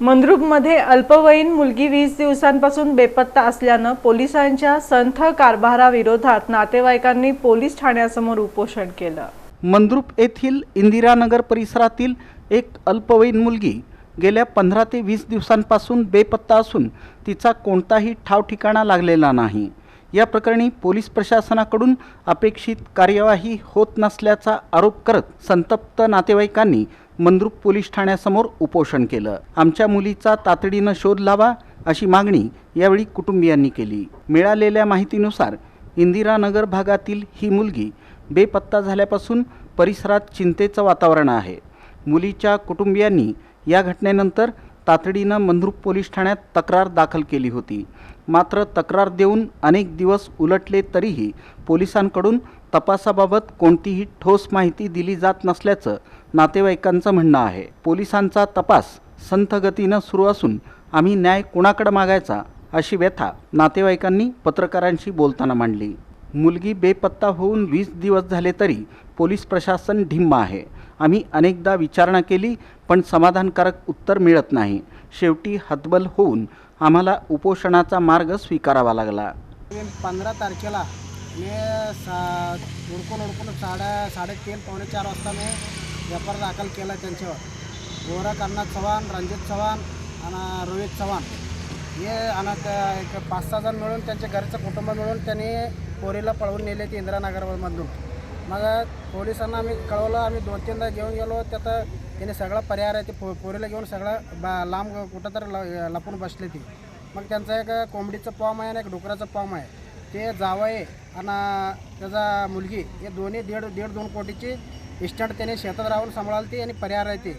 मंद्रुपमध्ये अल्पवयीन मुलगी 20 दिवसांपासून बेपत्ता असल्याने पोलिसांच्या संथ कारभाराविरोधात नातेवाईकांनी पोलीस ठाण्यासमोर उपोषण केलं। मंद्रुप येथील इंदिरानगर परिसरातील एक अल्पवयीन मुलगी गेल्या 15 ते 20 दिवसांपासून बेपत्ता असून तिचा कोणताही ठाव ठिकाणा लागलेला नाही। या प्रकरणी पोलीस प्रशासनाकडून अपेक्षित कार्यवाही होत नसल्याचा आरोप करत संतप्त नातेवाईकांनी मंद्रुप पोलीस ठाण्यासमोर उपोषण केलं। आमच्या मुलीचा तातडीनं शोध लावा अशी मागणी यावेळी कुटुंबियांनी केली। मिळालेल्या माहितीनुसार इंदिरानगर भागातील ही मुलगी बेपत्ता झाल्यापासून परिसरात चिंतेचं वातावरण आहे। मुलीच्या कुटुंबियांनी या घटनेनंतर तातडीनं मंद्रुप पोलीस ठाण्यात तक्रार दाखल केली होती। मात्र तक्रार देऊन अनेक दिवस उलटले तरीही पोलिसांकडून तपासाबाबत कोणतीही ठोस माहिती दिली जात नसल्याचं नातेवाईकांचं म्हणणं आहे। पोलिसांचा तपास संथ गतीनं सुरू असून आम्ही न्याय कुणाकडे मागायचा अशी व्यथा नातेवाईकांनी पत्रकारांशी बोलताना मांडली। मुलगी बेपत्ता होऊन 20 दिवस झाले तरी पोलीस प्रशासन ढिम्म आहे। आम्ही अनेकदा विचारणा केली पण समाधानकारक उत्तर मिळत नाही। शेवटी हतबल होऊन आम्हाला उपोषणाचा मार्ग स्वीकारावा लागला। 15 तारखेला मी उडकून 3:30 पावणे 4 वाजता मी व्यापार दाखल केला त्यांच्यावर। गोरा कर्नाथ चव्हाण, रणजित चव्हाण आणि रोहित चव्हाण हे आणि एक 5-6 जण मिळून त्यांच्या घरचं कुटुंब मिळून त्यांनी पोरीला पळवून नेले ते इंदिरानगरमधून। मग पोलिसांना आम्ही कळवलं, आम्ही 2-3दा घेऊन गेलो। त्यात त्याने सगळा पर्याय आहे ते पोरीला घेऊन सगळं लांब कुठं तर लपून बसले ते। मग त्यांचं एक कोंबडीचं फॉर्म आहे आणि एक डुकराचं फॉर्म आहे। ते जावई आणि त्याचा मुलगी हे दोन्ही 1.5-2 कोटीची इस्टंट त्याने शेतात राहून सांभाळते आणि पर्याय आहे ते।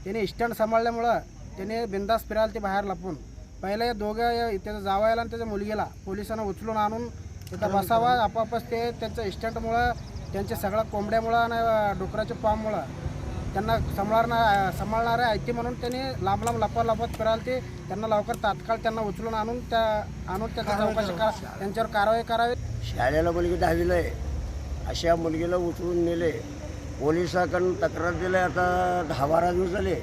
त्याने इस्टंट सांभाळल्यामुळं त्याने बिंदास फिरायला बाहेर लपून पहिले दोघं त्याचा जावयाला आणि त्याच्या मुलगीला पोलिसांना उचलून आणून तिथं बसावा। आपापच ते त्यांचं इस्टंटमुळं त्यांच्या सगळ्या कोंबड्यामुळं आणि डुकराच्या फॉर्ममुळं त्यांना सांभाळणारे ऐती म्हणून त्यांनी लांब लपत फिरायला त्यांना लवकर तात्काळ त्यांना उचलून आणून त्याचा चौकशी त्यांच्यावर कारवाई करावी। शाळेला मुलगी 10वीला आहे, अशा मुलगीला उचलून नेले। पोलिसांकडून तक्रार दिली, आता 10-12 दिवस झाले,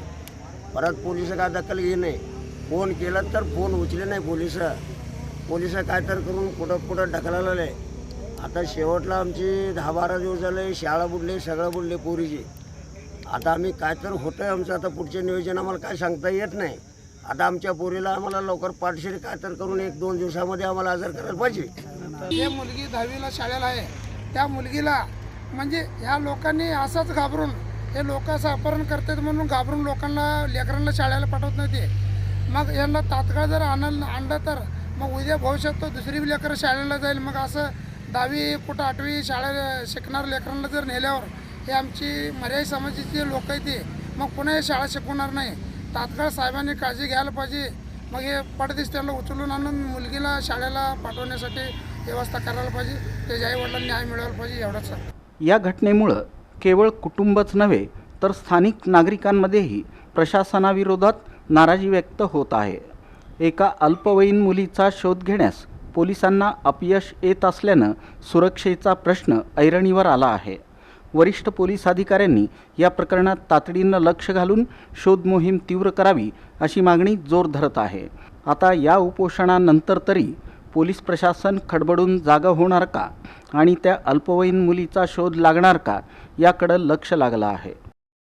परत पोलिस काय दखल घे नाही। फोन केला तर फोन उचले नाही पोलिस काय तर करून कुठं ढकलायला लागले। आता शेवटला आमची 10-12 दिवस झाले, शाळा बुडले, सगळं बुडले पोरीची। आता आम्ही काय तर होतं आहे आमचं, आता पुढचे नियोजन आम्हाला काय सांगता येत नाही। आता आमच्या पोरीला आम्हाला लवकर पाठशेरी काय तर करून 1-2 दिवसामध्ये आम्हाला हजर करायला पाहिजे। हे मुलगी 10वीला शाळेला आहे, त्या मुलगीला म्हणजे ह्या लोकांनी असंच घाबरून हे लोक असं अपहरण करतात म्हणून घाबरून लेकरांना शाळेला पाठवत नाही ते। मग यांना तात्काळ जर आणलं तर मग उद्या भविष्यात तो दुसरी लेकरं शाळेला जाईल। मग असं 10वी कुठं 8वी शाळेला शिकणार लेकरांना जर नेल्यावर हे आमची मर्यादित समाजाचे लोक आहेत ते मग पुन्हा हे शाळा शिकवणार नाही। तात्काळ साहेबांनी काळजी घ्यायला पाहिजे। मग हे पडदिस त्यांना उचलून आणून मुलगीला शाळेला पाठवण्यासाठी व्यवस्था करायला पाहिजे। त्याच्या आईवडिलांना न्याय मिळायला पाहिजे एवढंच। या घटनेमुळे केवळ कुटुंबच नव्हे तर स्थानिक नागरिकांमध्येही प्रशासनाविरोधात नाराजी व्यक्त होत आहे। एका अल्पवयीन मुलीचा शोध घेण्यास पोलिसांना अपयश येत असल्यानं सुरक्षेचा प्रश्न ऐरणीवर आला आहे। वरिष्ठ पोलीस अधिकाऱ्यांनी या प्रकरणात तातडीनं लक्ष घालून शोध मोहीम तीव्र करावी अशी मागणी जोर धरत आहे। आता या उपोषणानंतर तरी पोलीस प्रशासन खडबडून जागा होणार का आणि त्या अल्पवयीन मुलीचा शोध लागणार का याकडे लक्ष लागलं आहे।